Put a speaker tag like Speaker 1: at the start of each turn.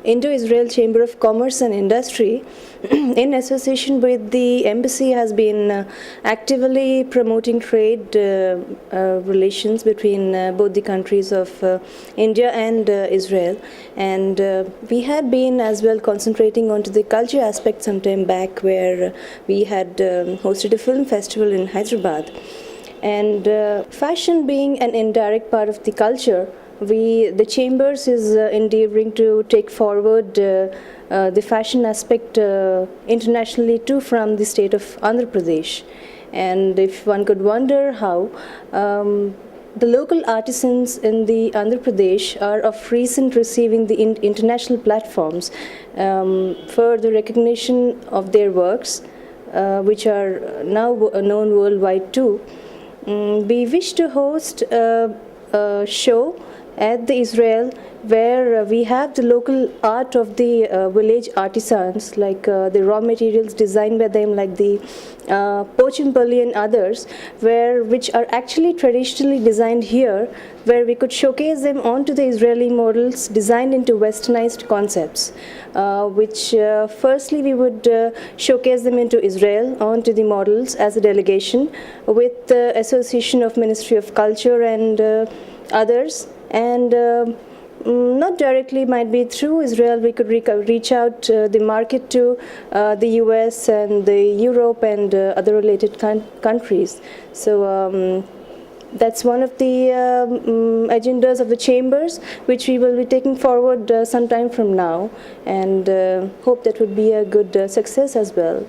Speaker 1: Indo-Israel Chamber of Commerce and Industry, in association with the embassy, has been actively promoting trade relations between both the countries of India and Israel. And we had been as well concentrating onto the culture aspect some time back, where we had hosted a film festival in Hyderabad. And fashion being an indirect part of the culture, the Chambers is endeavoring to take forward the fashion aspect internationally too, from the state of Andhra Pradesh. And if one could wonder how, the local artisans in the Andhra Pradesh are of recent receiving the international platforms for the recognition of their works, which are now known worldwide too. We wish to host a show at the Israel, where we have the local art of the village artisans, like the raw materials designed by them, like the Pochimpalli and others, which are actually traditionally designed here, where we could showcase them onto the Israeli models designed into westernized concepts, which firstly we would showcase them into Israel onto the models as a delegation with the association of Ministry of Culture and others. And not directly, might be through Israel, we could reach out the market to the US and the Europe and other related countries. So that's one of the agendas of the Chambers, which we will be taking forward some time from now, and hope that would be a good success as well.